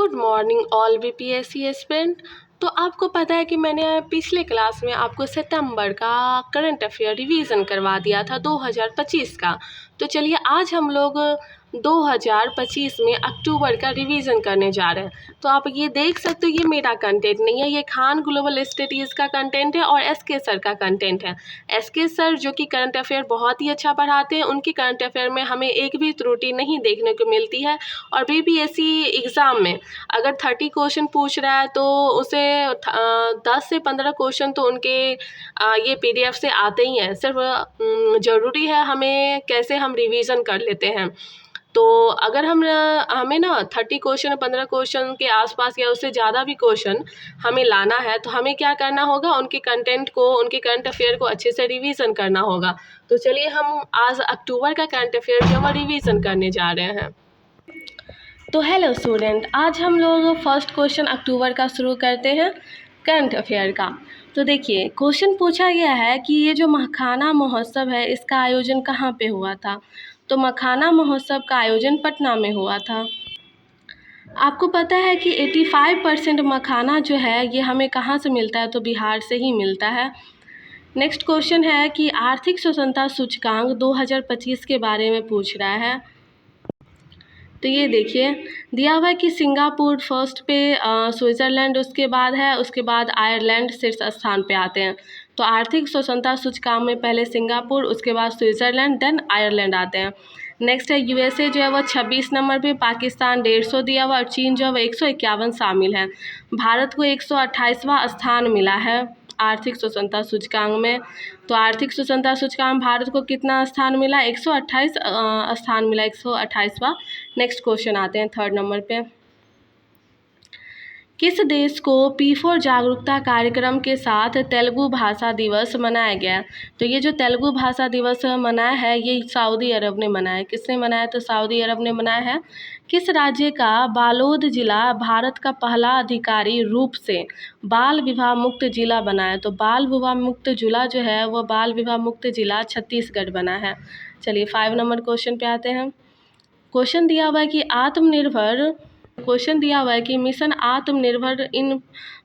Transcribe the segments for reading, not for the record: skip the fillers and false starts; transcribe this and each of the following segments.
Good morning all BPSC aspirant. तो आपको पता है कि मैंने पिछले क्लास में आपको सितंबर का करंट अफेयर रिवीजन करवा दिया था 2025 का। तो चलिए आज हम लोग 2025 में अक्टूबर का रिवीजन करने जा रहे हैं। तो आप ये देख सकते हो, ये मेरा कंटेंट नहीं है, ये खान ग्लोबल स्टडीज़ का कंटेंट है और एसके सर का कंटेंट है। एसके सर जो कि करंट अफेयर बहुत ही अच्छा पढ़ाते हैं, उनकी करंट अफेयर में हमें एक भी त्रुटि नहीं देखने को मिलती है। और बीपीएससी एग्ज़ाम में अगर 30 क्वेश्चन पूछ रहा है तो उसे 10 से 15 क्वेश्चन तो उनके ये पीडीएफ से आते ही हैं। सिर्फ ज़रूरी है हमें कैसे हम रिवीजन कर लेते हैं। तो अगर हमें ना 30 क्वेश्चन 15 क्वेश्चन के आसपास या उससे ज़्यादा भी क्वेश्चन हमें लाना है, तो हमें क्या करना होगा, उनके कंटेंट को, उनके करंट अफेयर को अच्छे से रिवीजन करना होगा। तो चलिए हम आज अक्टूबर का करंट अफेयर जो है रिवीजन करने जा रहे हैं। तो हेलो स्टूडेंट, आज हम लोग फर्स्ट क्वेश्चन अक्टूबर का शुरू करते हैं करंट अफेयर का। तो देखिए क्वेश्चन पूछा गया है कि ये जो मखाना महोत्सव है इसका आयोजन कहाँ पे हुआ था। तो मखाना महोत्सव का आयोजन पटना में हुआ था। आपको पता है कि 85% मखाना जो है ये हमें कहाँ से मिलता है, तो बिहार से ही मिलता है। नेक्स्ट क्वेश्चन है कि आर्थिक स्वतंत्रता सूचकांक 2025 के बारे में पूछ रहा है। तो ये देखिए दिया हुआ है कि सिंगापुर फर्स्ट पे, स्विट्ज़रलैंड उसके बाद है, उसके बाद आयरलैंड शीर्ष स्थान पे आते हैं। तो आर्थिक स्वतंत्रता सूचकांक में पहले सिंगापुर, उसके बाद स्विट्ज़रलैंड, देन आयरलैंड आते हैं। नेक्स्ट है यूएसए जो है वो 26 नंबर पे, पाकिस्तान 150 दिया हुआ और चीन जो है वो 151 शामिल है। भारत को 128वां स्थान मिला है आर्थिक स्वतंत्रता सूचकांक में। तो आर्थिक स्वतंत्रता सूचकांक भारत को कितना स्थान मिला, 128 स्थान मिला, 128वां। नेक्स्ट क्वेश्चन आते हैं थर्ड नंबर पे। किस देश को P4 जागरूकता कार्यक्रम के साथ तेलुगु भाषा दिवस मनाया गया। तो ये जो तेलुगु भाषा दिवस मनाया है ये सऊदी अरब ने मनाया है। किसने मनाया, तो सऊदी अरब ने मनाया है। किस राज्य का बालोद जिला भारत का पहला अधिकारी रूप से बाल विवाह मुक्त जिला बना है। तो बाल विवाह मुक्त जिला जो है वो बाल विवाह मुक्त जिला छत्तीसगढ़ बना है। चलिए 5 नंबर क्वेश्चन पे आते हैं। क्वेश्चन दिया हुआ है कि मिशन आत्मनिर्भर इन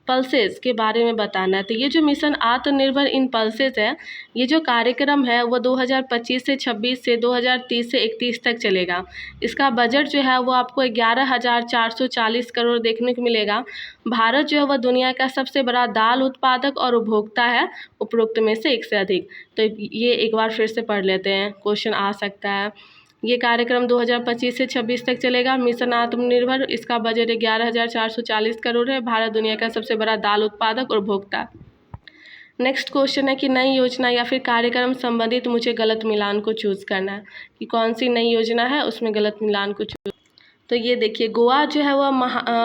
पल्सेस के बारे में बताना है। तो ये जो मिशन आत्मनिर्भर इन पल्सेस है, ये जो कार्यक्रम है वो 2025 से 26 से 2030 से 31 तक चलेगा। इसका बजट जो है वो आपको 11,440 करोड़ देखने को मिलेगा। भारत जो है वह दुनिया का सबसे बड़ा दाल उत्पादक और उपभोक्ता है, उपरोक्त में से एक से अधिक। तो ये एक बार फिर से पढ़ लेते हैं, क्वेश्चन आ सकता है। ये कार्यक्रम 2025 से 26 तक चलेगा। मिशन आत्मनिर्भर, इसका बजट 11,440 करोड़ है। भारत दुनिया का सबसे बड़ा दाल उत्पादक और उपभोक्ता। नेक्स्ट क्वेश्चन है कि नई योजना या फिर कार्यक्रम संबंधित मुझे गलत मिलान को चूज़ करना है कि कौन सी नई योजना है, उसमें गलत मिलान को चूज़। तो ये देखिए गोवा जो है वह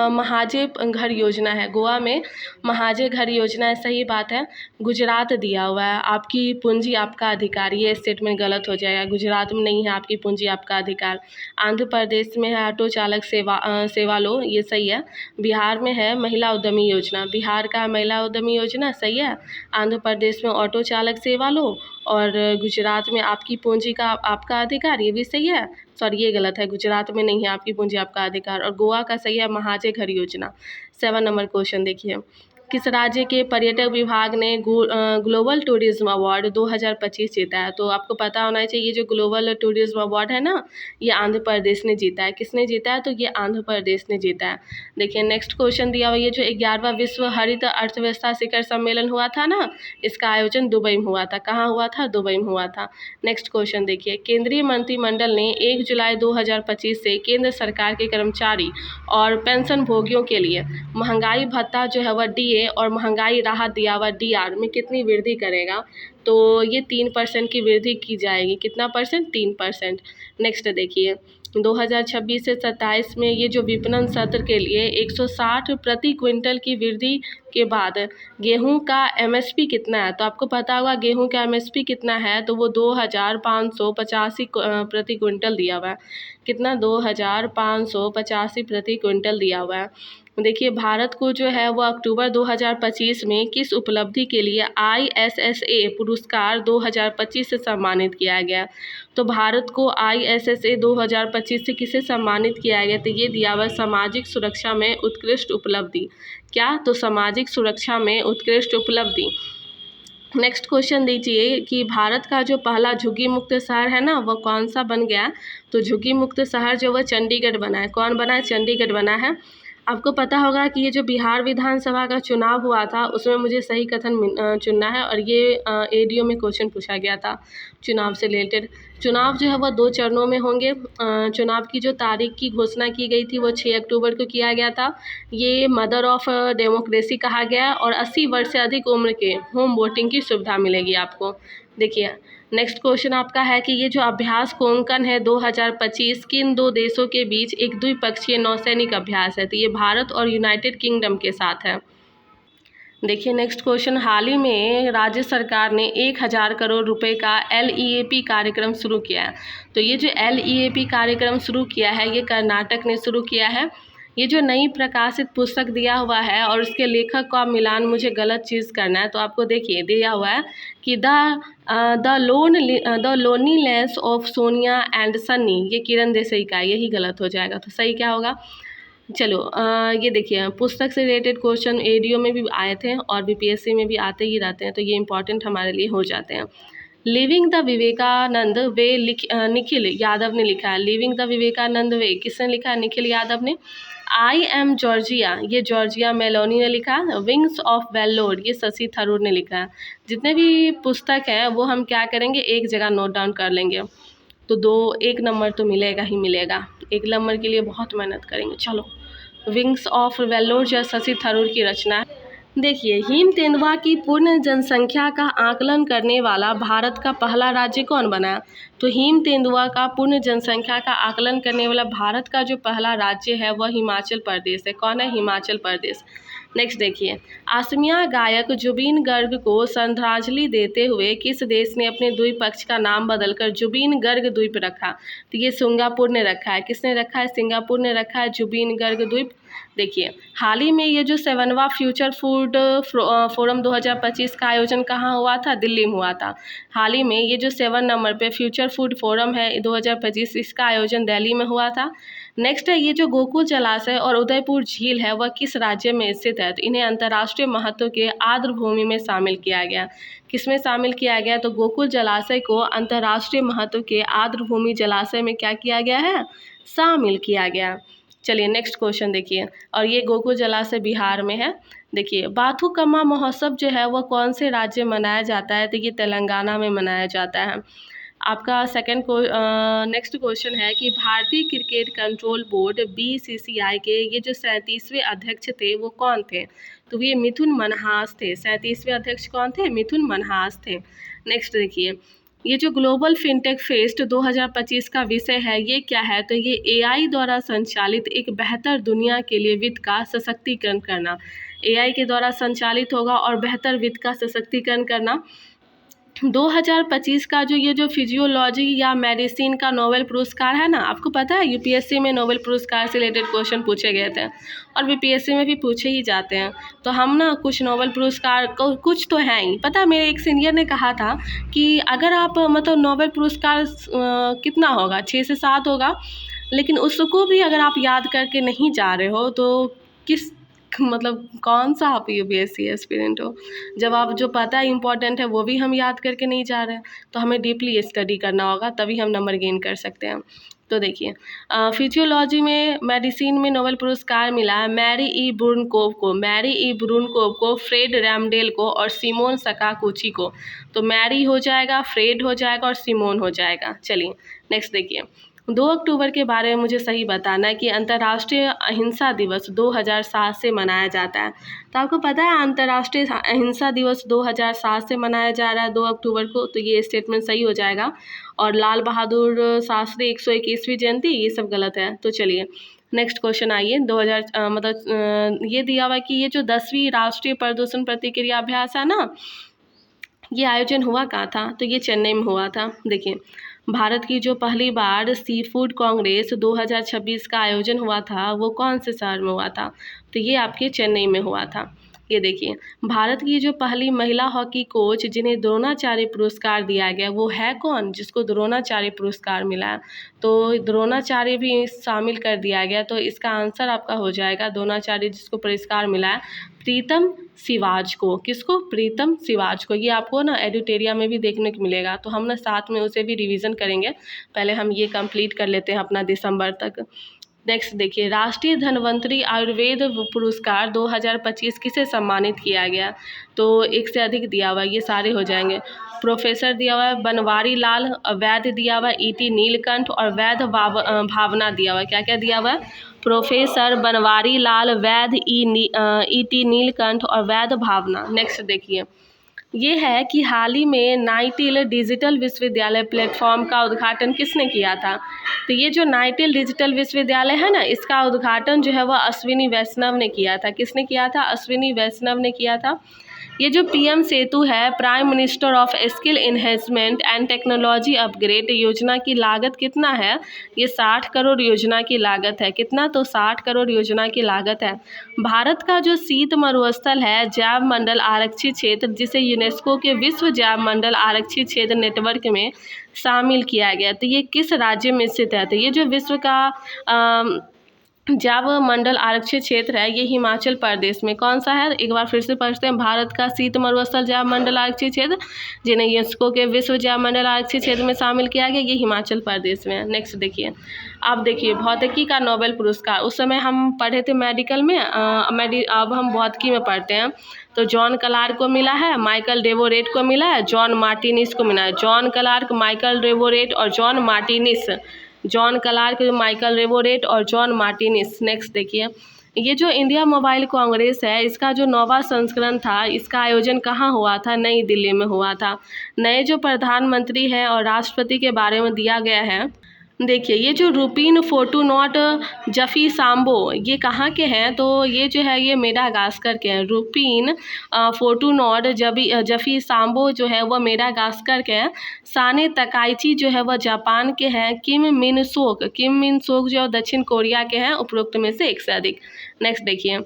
महाजे घर योजना है। गोवा में महाजे घर योजना है, सही बात है। गुजरात दिया हुआ है, आपकी पूंजी आपका अधिकार, ये स्टेटमेंट गलत हो जाएगा। गुजरात में नहीं है आपकी पूंजी आपका अधिकार। आंध्र प्रदेश में है ऑटो चालक सेवा लो, ये सही है। बिहार में है महिला उद्यमी योजना, बिहार का महिला उद्यमी योजना सही है। आंध्र प्रदेश में ऑटो चालक सेवा लो और गुजरात में आपकी पूंजी का आपका अधिकार, ये भी सही है। सॉरी ये गलत है, गुजरात में नहीं है आपकी पूंजी आपका अधिकार। और गोवा का सही है महाजे घर योजना। 7 नंबर क्वेश्चन देखिए, किस राज्य के पर्यटक विभाग ने ग्लोबल टूरिज्म अवार्ड 2025 जीता है। तो आपको पता होना चाहिए ये जो ग्लोबल टूरिज्म अवार्ड है ना, ये आंध्र प्रदेश ने जीता है। किसने जीता है, तो ये आंध्र प्रदेश ने जीता है। देखिए नेक्स्ट क्वेश्चन दिया हुआ, ये जो 11वां विश्व हरित अर्थव्यवस्था शिखर सम्मेलन हुआ था ना, इसका आयोजन दुबई में हुआ था। कहाँ हुआ था, दुबई में हुआ था। नेक्स्ट क्वेश्चन देखिए, केंद्रीय मंत्रिमंडल ने 1 जुलाई 2025 से केंद्र सरकार के कर्मचारी और पेंशन भोगियों के लिए महंगाई भत्ता जो है वह DA और महंगाई राहत दिया हुआ DR में कितनी वृद्धि करेगा। तो ये 3% की वृद्धि की जाएगी। कितना परसेंट, 3%। नेक्स्ट देखिए 2026 से 27 में ये जो विपणन सत्र के लिए 160 प्रति क्विंटल की वृद्धि के बाद गेहूं का एमएसपी कितना है? तो आपको पता होगा गेहूं का एमएसपी कितना है, तो वो 2585 प्रति क्विंटल दिया हुआ है। कितना? 2585 प्रति क्विंटल दिया हुआ है। देखिए भारत को जो है वो अक्टूबर 2025 में किस उपलब्धि के लिए ISSA पुरस्कार 2025 से सम्मानित किया गया? तो भारत को ISSA 2025 से किसे सम्मानित किया गया? तो ये दिया हुआ सामाजिक सुरक्षा में उत्कृष्ट उपलब्धि। क्या? तो सामाजिक सुरक्षा में उत्कृष्ट उपलब्धि। नेक्स्ट क्वेश्चन दीजिए कि भारत का जो पहला झुग्गी मुक्त शहर है ना, वो कौन सा बन गया? तो झुग्गी मुक्त शहर जो वो चंडीगढ़ बना है। कौन बना है? चंडीगढ़ बना है। आपको पता होगा कि ये जो बिहार विधानसभा का चुनाव हुआ था उसमें मुझे सही कथन चुनना है, और ये ADO में क्वेश्चन पूछा गया था चुनाव से रिलेटेड। चुनाव जो है वह 2 चरणों में होंगे। चुनाव की जो तारीख की घोषणा की गई थी वो 6 अक्टूबर को किया गया था। ये मदर ऑफ डेमोक्रेसी कहा गया है, और 80 वर्ष से अधिक उम्र के होम वोटिंग की सुविधा मिलेगी आपको। देखिए नेक्स्ट क्वेश्चन आपका है कि ये जो अभ्यास कोंकण है 2025 किन 2 देशों के बीच एक द्विपक्षीय नौसैनिक अभ्यास है? तो ये भारत और यूनाइटेड किंगडम के साथ है। देखिए नेक्स्ट क्वेश्चन, हाल ही में राज्य सरकार ने 1000 करोड़ रुपए का LEAP कार्यक्रम शुरू किया है। तो ये जो LEAP कार्यक्रम शुरू किया है ये कर्नाटक ने शुरू किया है। ये जो नई प्रकाशित पुस्तक दिया हुआ है और उसके लेखक का मिलान मुझे गलत चीज़ करना है, तो आपको देखिए दिया हुआ है कि the loneliness of Sonia and Sunny, ये किरण देसाई का है। यही गलत हो जाएगा, तो सही क्या होगा? चलो ये देखिए पुस्तक से रिलेटेड क्वेश्चन ADO में भी आए थे और BPSC में भी आते ही रहते हैं, तो ये इंपॉर्टेंट हमारे लिए हो जाते हैं। लिविंग द विवेकानंद वे निखिल यादव ने लिखा है। लिविंग द विवेकानंद वे किसने लिखा है? निखिल यादव ने। आई एम जॉर्जिया, ये जॉर्जिया मेलोनी ने लिखा। विंग्स ऑफ वेल्लोर, ये शशि थरूर ने लिखा है। जितने भी पुस्तक हैं वो हम क्या करेंगे, एक जगह नोट डाउन कर लेंगे, तो 1 नंबर तो मिलेगा ही मिलेगा। 1 नंबर के लिए बहुत मेहनत करेंगे। चलो, विंग्स ऑफ वेल्लोर जो शशि थरूर की रचना है। देखिए हिम तेंदुआ की पूर्ण जनसंख्या का आकलन करने वाला भारत का पहला राज्य कौन बना? तो हिम तेंदुआ का पूर्ण जनसंख्या का आकलन करने वाला भारत का जो पहला राज्य है वह हिमाचल प्रदेश है। कौन है? हिमाचल प्रदेश। नेक्स्ट देखिए, असमिया गायक जुबीन गर्ग को श्रद्धांजलि देते हुए किस देश ने अपने द्वीप पक्ष का नाम बदलकर जुबीन गर्ग द्वीप रखा? तो ये सिंगापुर ने रखा है। किसने रखा है? सिंगापुर ने रखा है जुबीन गर्ग द्वीप। देखिए हाल ही में ये जो 7वां फ्यूचर फूड फोरम 2025 का आयोजन कहाँ हुआ था? दिल्ली में हुआ था। हाल ही में ये जो 7 नंबर पे फ्यूचर फूड फोरम है 2025, इसका आयोजन दिल्ली में हुआ था। नेक्स्ट है ये जो गोकुल जलाशय और उदयपुर झील है वह किस राज्य में स्थित है? तो इन्हें अंतर्राष्ट्रीय महत्व के आर्द्र भूमि में शामिल किया गया। किसमें शामिल किया गया? तो गोकुल जलाशय को अंतर्राष्ट्रीय महत्व के आर्द्र भूमि जलाशय में क्या किया गया है? शामिल किया गया। चलिए नेक्स्ट क्वेश्चन देखिए, और ये गोकुल जलाशय बिहार में है। देखिए बाथुकम्मा महोत्सव जो है वह कौन से राज्य में मनाया जाता है? तो ये तेलंगाना में मनाया जाता है। आपका नेक्स्ट क्वेश्चन है कि भारतीय क्रिकेट कंट्रोल बोर्ड BCCI के ये जो 37वें अध्यक्ष थे वो कौन थे? तो ये मिथुन मनहास थे। 37वें अध्यक्ष कौन थे? मिथुन मनहास थे। नेक्स्ट देखिए, ये जो ग्लोबल फिनटेक फेस्ट 2025 का विषय है ये क्या है? तो ये AI द्वारा संचालित एक बेहतर दुनिया के लिए वित्त का सशक्तिकरण करना। AI के द्वारा संचालित होगा और बेहतर वित्त का सशक्तिकरण करना। 2025 का ये जो फिजियोलॉजी या मेडिसिन का नोबेल पुरस्कार है ना, आपको पता है UPSC में नोबेल पुरस्कार से रिलेटेड क्वेश्चन पूछे गए थे और BPSC में भी पूछे ही जाते हैं। तो हम ना कुछ नोबेल पुरस्कार कुछ तो हैं ही। पता है मेरे एक सीनियर ने कहा था कि अगर आप मतलब नोबेल पुरस्कार कितना होगा, 6 से 7 होगा, लेकिन उसको भी अगर आप याद करके नहीं जा रहे हो तो किस मतलब कौन सा आप UPSC एस्पिरेंट हो? जब आप जो पता है इम्पॉर्टेंट है वो भी हम याद करके नहीं जा रहे हैं, तो हमें डीपली स्टडी करना होगा तभी हम नंबर गेन कर सकते हैं। तो देखिए फिजियोलॉजी में मेडिसिन में नोबेल पुरस्कार मिला है मैरी ई ब्रूनकोव को, फ्रेड रैमडेल को और सिमोन सकागुची को। तो मैरी हो जाएगा, फ्रेड हो जाएगा और सिमोन हो जाएगा। चलिए नेक्स्ट देखिए, 2 अक्टूबर के बारे में मुझे सही बताना है कि अंतर्राष्ट्रीय अहिंसा दिवस 2007 से मनाया जाता है। तो आपको पता है अंतर्राष्ट्रीय अहिंसा दिवस 2007 से मनाया जा रहा है 2 अक्टूबर को, तो ये स्टेटमेंट सही हो जाएगा। और लाल बहादुर शास्त्री 121वीं जयंती, ये सब गलत है। तो चलिए नेक्स्ट क्वेश्चन आइए 2000 ये दिया हुआ है कि ये जो 10वीं राष्ट्रीय प्रदूषण प्रतिक्रिया अभ्यास है ना, ये आयोजन हुआ कहाँ था? तो ये चेन्नई में हुआ था। देखिए, भारत की जो पहली बार सी फूड कांग्रेस 2026 का आयोजन हुआ था वो कौन से शहर में हुआ था? तो ये आपके चेन्नई में हुआ था। ये देखिए, भारत की जो पहली महिला हॉकी कोच जिन्हें द्रोणाचार्य पुरस्कार दिया गया वो है कौन, जिसको द्रोणाचार्य पुरस्कार मिला? तो द्रोणाचार्य भी शामिल कर दिया गया, तो इसका आंसर आपका हो जाएगा द्रोणाचार्य जिसको पुरस्कार मिला है प्रीतम सिवाच को। किसको? प्रीतम सिवाच को। ये आपको ना एडिटेरिया में भी देखने को मिलेगा, तो हम ना साथ में उसे भी रिवीजन करेंगे। पहले हम ये कंप्लीट कर लेते हैं अपना दिसंबर तक। नेक्स्ट देखिए, राष्ट्रीय धन्वंतरी आयुर्वेद पुरस्कार 2025 किसे सम्मानित किया गया? तो एक से अधिक दिया हुआ है, ये सारे हो जाएंगे। प्रोफेसर दिया हुआ है बनवारी लाल, वैद्य दिया हुआ है ईटी नीलकंठ और वैद्य भावना दिया हुआ है। क्या क्या दिया हुआ है? प्रोफेसर बनवारी लाल, वैद्य ईटी नीलकंठ और वैद्य भावना। नेक्स्ट देखिए, ये है कि हाल ही में नाइटिल डिजिटल विश्वविद्यालय प्लेटफॉर्म का उद्घाटन किसने किया था? तो ये जो नाइटिल डिजिटल विश्वविद्यालय है ना, इसका उद्घाटन जो है वह अश्विनी वैष्णव ने किया था। किसने किया था? अश्विनी वैष्णव ने किया था। ये जो पीएम सेतु है, prime minister of skill enhancement and technology upgrade योजना की लागत कितना है? ये 60 करोड़ योजना की लागत है। कितना? तो 60 करोड़ योजना की लागत है। भारत का जो शीत मरुस्थल है जैव मंडल आरक्षित क्षेत्र, जिसे यूनेस्को के विश्व जैव मंडल आरक्षित क्षेत्र नेटवर्क में शामिल किया गया, तो ये किस राज्य में स्थित है? तो ये जो विश्व का जैव मंडल आरक्षित क्षेत्र है ये हिमाचल प्रदेश में। कौन सा है? एक बार फिर से पढ़ते हैं। भारत का शीत मरुस्थल जैव मंडल आरक्षित क्षेत्र जिन्हें यूनेस्को के विश्व जैव मंडल आरक्षित क्षेत्र में शामिल किया गया, ये हिमाचल प्रदेश में है। नेक्स्ट देखिए, अब देखिए भौतिकी का नोबेल पुरस्कार, उस समय हम पढ़े थे मेडिकल में, अब हम भौतिकी में पढ़ते हैं। तो जॉन क्लार्क को मिला है, माइकल डेवोरेट को मिला है, जॉन मार्टिनिस को मिला है। जॉन क्लार्क, माइकल डेवोरेट और John Martinis. John Clark, Michael Devoret और जॉन मार्टिनिस। नेक्स्ट देखिए, ये जो इंडिया मोबाइल कांग्रेस है इसका जो 9वां संस्करण था, इसका आयोजन कहाँ हुआ था? नई दिल्ली में हुआ था। नए जो प्रधानमंत्री हैं और राष्ट्रपति के बारे में दिया गया है, देखिए ये जो रूपिन फोर्टूनोट जफ़ी सांबो ये कहाँ के हैं? तो ये जो है ये मेडागास्कर के हैं। रूपिन फोर्टूनोट जफ़ी सांबो जो है वह मेडागास्कर के हैं। साने तकाइची जो है वह जापान के हैं। किम मिन सोक जो दक्षिण कोरिया के हैं। उपरोक्त में से एक से अधिक। नेक्स्ट देखिए,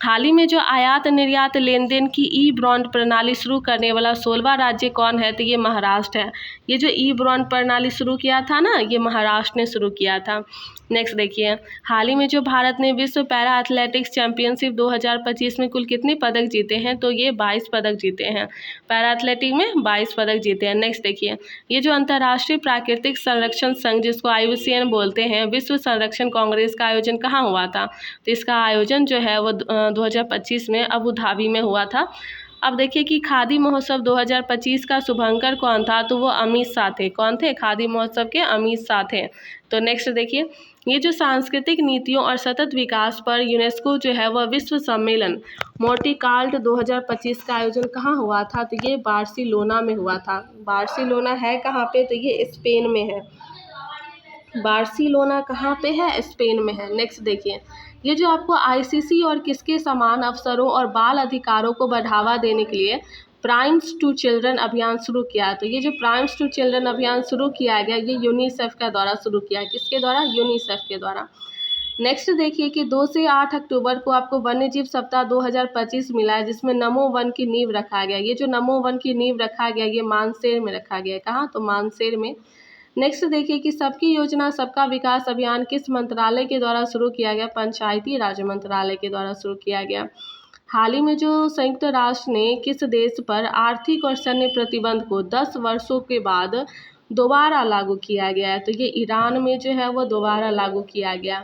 हाल ही में जो आयात निर्यात लेन देन की ई बॉन्ड प्रणाली शुरू करने वाला 16वां राज्य कौन है? तो ये महाराष्ट्र है। ये जो ई बॉन्ड प्रणाली शुरू किया था ना, ये महाराष्ट्र ने शुरू किया था। नेक्स्ट देखिए, हाल ही में जो भारत ने विश्व पैरा एथलेटिक्स चैंपियनशिप 2025 में कुल कितने पदक जीते हैं? तो ये 22 पदक जीते हैं। पैरा एथलेटिक में 22 पदक जीते हैं। नेक्स्ट देखिए, ये जो अंतर्राष्ट्रीय प्राकृतिक संरक्षण संघ जिसको IUCN बोलते हैं, विश्व संरक्षण कांग्रेस का आयोजन कहाँ हुआ था? तो इसका आयोजन जो है वो 2025 में अबू धाबी में हुआ था। अब देखिए कि खादी महोत्सव 2025 का शुभंकर कौन था? तो वो अमित शाह थे। कौन थे? खादी महोत्सव के अमित शाह थे। तो नेक्स्ट देखिए, ये जो सांस्कृतिक नीतियों और सतत विकास पर यूनेस्को जो है वह विश्व सम्मेलन मोंटी-कार्लो 2025 का आयोजन कहाँ हुआ था? तो ये बार्सिलोना में हुआ था। बार्सिलोना है कहाँ पे? तो ये स्पेन में है। बार्सिलोना कहाँ पे है? स्पेन में है। नेक्स्ट देखिए, ये जो आपको ICC और किसके समान अवसरों और बाल अधिकारों को बढ़ावा देने के लिए प्राइम्स टू चिल्ड्रन अभियान शुरू किया है। तो ये जो प्राइम्स टू चिल्ड्रन अभियान शुरू किया गया ये यूनिसेफ के द्वारा शुरू किया है। किसके द्वारा? यूनिसेफ के द्वारा। नेक्स्ट देखिए कि 2 से 8 अक्टूबर को आपको वन्य जीव सप्ताह 2025 मिला है, जिसमें नमो वन की नींव रखा गया। ये जो नमो वन की नींव रखा गया ये मानसेर में रखा गया है। कहाँ? तो मानसेर में। नेक्स्ट देखिए कि सबकी योजना सबका विकास अभियान किस मंत्रालय के द्वारा शुरू किया गया? पंचायती राज मंत्रालय के द्वारा शुरू किया गया। हाल ही में जो संयुक्त राष्ट्र ने किस देश पर आर्थिक और सैन्य प्रतिबंध को 10 वर्षों के बाद दोबारा लागू किया गया है? तो ये ईरान में जो है वो दोबारा लागू किया गया।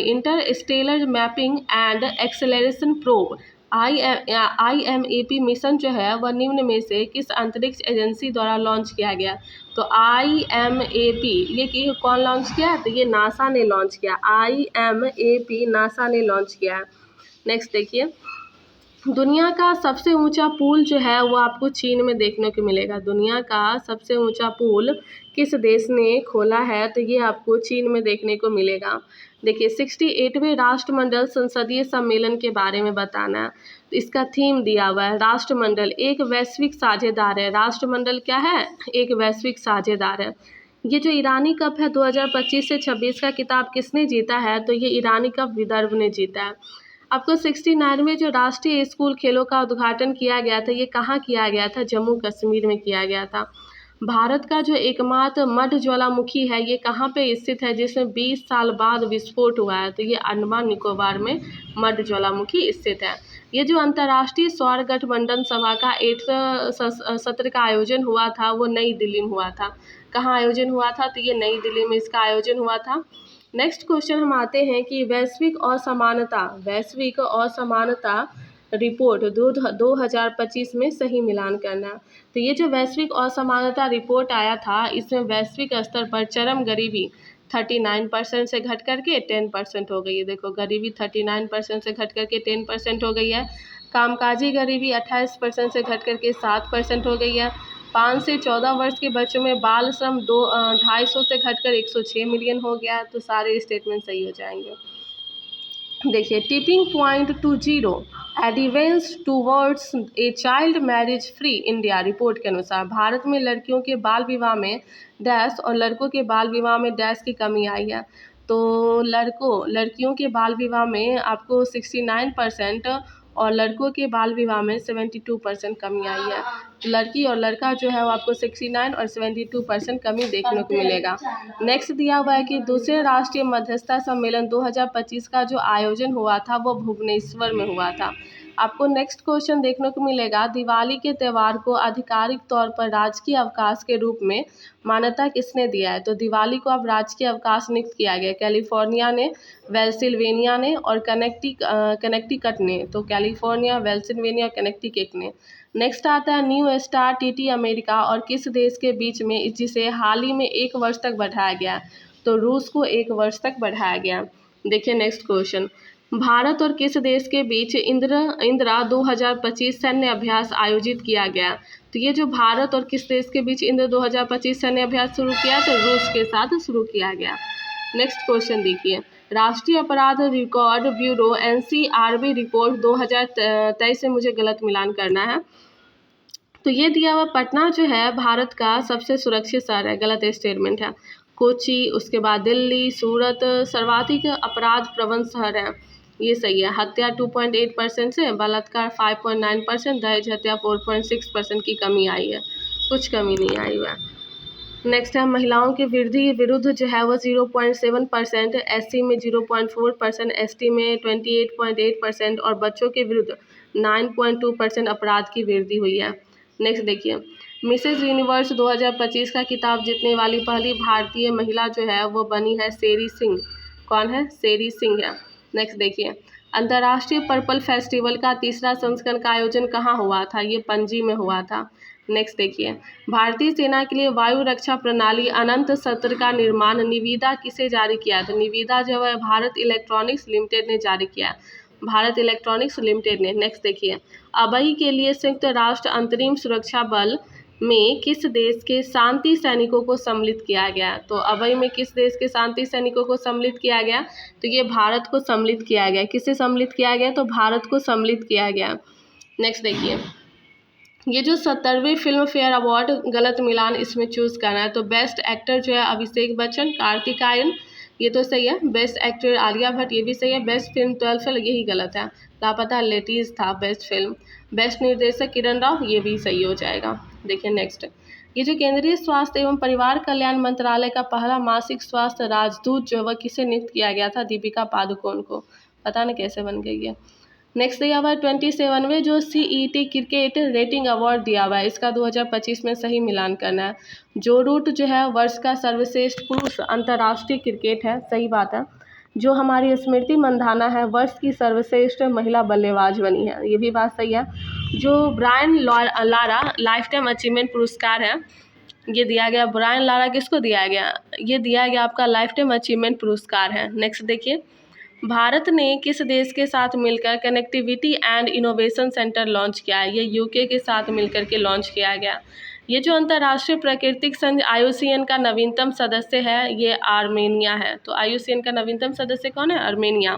Interstellar mapping and acceleration probe IMAP mission जो है वह निम्न में से किस अंतरिक्ष एजेंसी द्वारा लॉन्च किया गया? तो IMAP ये कौन लॉन्च किया? तो ये नासा ने लॉन्च किया। IMAP नासा ने लॉन्च किया है। नेक्स्ट देखिए, दुनिया का सबसे ऊंचा पुल जो है वो आपको चीन में देखने को मिलेगा। दुनिया का सबसे ऊंचा पुल किस देश ने खोला है, तो ये आपको चीन में देखने को मिलेगा। देखिए 68वें राष्ट्रमंडल संसदीय सम्मेलन के बारे में बताना है। तो इसका थीम दिया हुआ है राष्ट्रमंडल एक वैश्विक साझेदार है। राष्ट्रमंडल क्या है? एक वैश्विक साझेदार है। ये जो ईरानी कप है 2025 से 26 का खिताब किसने जीता है, तो ये ईरानी कप विदर्भ ने जीता है। आपको 69वें जो राष्ट्रीय स्कूल खेलों का उद्घाटन किया गया था, ये कहाँ किया गया था? जम्मू कश्मीर में किया गया था। भारत का जो एकमात्र मध्य ज्वालामुखी है, ये कहाँ पे स्थित है जिसमें 20 साल बाद विस्फोट हुआ है, तो ये अंडमान निकोबार में मध्य ज्वालामुखी स्थित है। ये जो अंतर्राष्ट्रीय सौर गठबंधन सभा का 8 सत्र का आयोजन हुआ था, वो नई दिल्ली में हुआ था। कहाँ आयोजन हुआ था? तो ये नई दिल्ली में इसका आयोजन हुआ था। नेक्स्ट क्वेश्चन हम आते हैं कि वैश्विक असमानता रिपोर्ट 2025 में सही मिलान करना। तो ये जो वैश्विक असमानता रिपोर्ट आया था, इसमें वैश्विक स्तर पर चरम गरीबी 39% से घट करके 10% हो गई है। देखो गरीबी 39% से घट करके 10% हो गई है। कामकाजी गरीबी 28% से घट करके 7% हो गई है। 5 से 14 वर्ष के बच्चों में बाल श्रम 250 से घटकर 106 मिलियन हो गया। तो सारे स्टेटमेंट सही हो जाएंगे। देखिए tipping point two zero advance towards a child marriage free India report के अनुसार भारत में लड़कियों के बाल विवाह में डैश और लड़कों के बाल विवाह में डैश की कमी आई है। तो लड़कियों के बाल विवाह में आपको 69% और लड़कों के बाल विवाह में 72% कमी आई है। लड़की और लड़का जो है वो आपको 69 और 72% कमी देखने को मिलेगा। नेक्स्ट दिया हुआ है कि दूसरे राष्ट्रीय मध्यस्थता सम्मेलन 2025 का जो आयोजन हुआ था वो भुवनेश्वर में हुआ था। आपको नेक्स्ट क्वेश्चन देखने को मिलेगा, दिवाली के त्यौहार को आधिकारिक तौर पर राजकीय अवकाश के रूप में मान्यता किसने दिया है? तो दिवाली को अब राजकीय अवकाश नियुक्त किया गया। कैलिफोर्निया ने, पेंसिल्वेनिया ने और कनेक्टिकट ने। तो कैलिफोर्निया, पेंसिल्वेनिया, कनेक्टिकट ने। नेक्स्ट आता है न्यू स्टार टीटी अमेरिका और किस देश के बीच में, जिसे हाल ही में 1 वर्ष तक बढ़ाया गया। तो रूस को 1 वर्ष तक बढ़ाया गया। देखिए नेक्स्ट क्वेश्चन, भारत और किस देश के बीच इंदिरा 2025 सैन्य अभ्यास आयोजित किया गया। तो ये जो भारत और किस देश के बीच इंदिरा 2025 सैन्य अभ्यास शुरू किया, तो रूस के साथ शुरू किया गया। नेक्स्ट क्वेश्चन देखिए, राष्ट्रीय अपराध रिकॉर्ड ब्यूरो NCRB रिपोर्ट 2023 से मुझे गलत मिलान करना है। तो ये दिया हुआ पटना जो है भारत का सबसे सुरक्षित शहर है, गलत स्टेटमेंट है। कोची, उसके बाद दिल्ली, सूरत सर्वाधिक अपराध प्रवण शहर है, ये सही है। हत्या 2.8% से, बलात्कार 5.9%, दहेज हत्या 4.6% की कमी आई है, कुछ कमी नहीं आई है। नेक्स्ट है महिलाओं के विरुद्ध जो है वो 0.7%, SC में 0.4%, ST में 28.8% और बच्चों के विरुद्ध 9.2% अपराध की वृद्धि हुई है। नेक्स्ट देखिए, मिसेज यूनिवर्स 2025 का खिताब जीतने वाली पहली भारतीय महिला जो है वो बनी है शेरी सिंह। कौन है? शेरी सिंह है। नेक्स्ट देखिए, अंतर्राष्ट्रीय पर्पल फेस्टिवल का 3रा संस्करण का आयोजन कहाँ हुआ था? ये पणजी में हुआ था। नेक्स्ट देखिए, भारतीय सेना के लिए वायु रक्षा प्रणाली अनंत सत्र का निर्माण निविदा किसे जारी किया? तो निविदा जो है भारत इलेक्ट्रॉनिक्स लिमिटेड ने जारी किया, भारत इलेक्ट्रॉनिक्स लिमिटेड ने। नेक्स्ट देखिए, अबई के लिए संयुक्त राष्ट्र अंतरिम सुरक्षा बल में किस देश के शांति सैनिकों को सम्मिलित किया गया? तो अबई में किस देश के शांति सैनिकों को सम्मिलित किया गया? तो ये भारत को सम्मिलित किया गया। किसे सम्मिलित किया गया? तो भारत को सम्मिलित किया गया। नेक्स्ट देखिए, ये जो 70वें फिल्म फेयर अवार्ड गलत मिलान इसमें चूज़ करना है। तो बेस्ट एक्टर जो है अभिषेक बच्चन, कार्तिक आर्यन, ये तो सही है। बेस्ट एक्टर आलिया भट्ट, ये भी सही है। बेस्ट फिल्म 12 फेल, यही गलत है। लापता लेडीज था बेस्ट फिल्म। बेस्ट निर्देशक किरण राव, ये भी सही हो जाएगा। देखिए नेक्स्ट, ये जो केंद्रीय स्वास्थ्य एवं परिवार कल्याण मंत्रालय का पहला मासिक स्वास्थ्य राजदूत जो है वह किसे नियुक्त किया गया था? दीपिका पादुकोण को। पता नहीं कैसे बन गई है। नेक्स्ट दिया हुआ है 27वें जो CET क्रिकेट रेटिंग अवार्ड दिया हुआ है, इसका 2025 में सही मिलान करना है। जो रूट जो है वर्ष का सर्वश्रेष्ठ पुरुष अंतर्राष्ट्रीय क्रिकेट है, सही बात है। जो हमारी स्मृति मंधाना है वर्ष की सर्वश्रेष्ठ महिला बल्लेबाज बनी है, ये भी बात सही है। जो Brian Lara lifetime achievement पुरस्कार है, ये दिया गया ब्रायन लारा, किसको दिया गया? ये दिया गया आपका लाइफ टाइम अचीवमेंट पुरस्कार है। नेक्स्ट देखिए, भारत ने किस देश के साथ मिलकर connectivity and innovation centre launch किया है? ये यूके के साथ मिलकर के लॉन्च किया गया। ये जो अंतर्राष्ट्रीय प्राकृतिक संघ IUCN का नवीनतम सदस्य है ये आर्मेनिया है। तो IUCN का नवीनतम सदस्य कौन है? आर्मेनिया।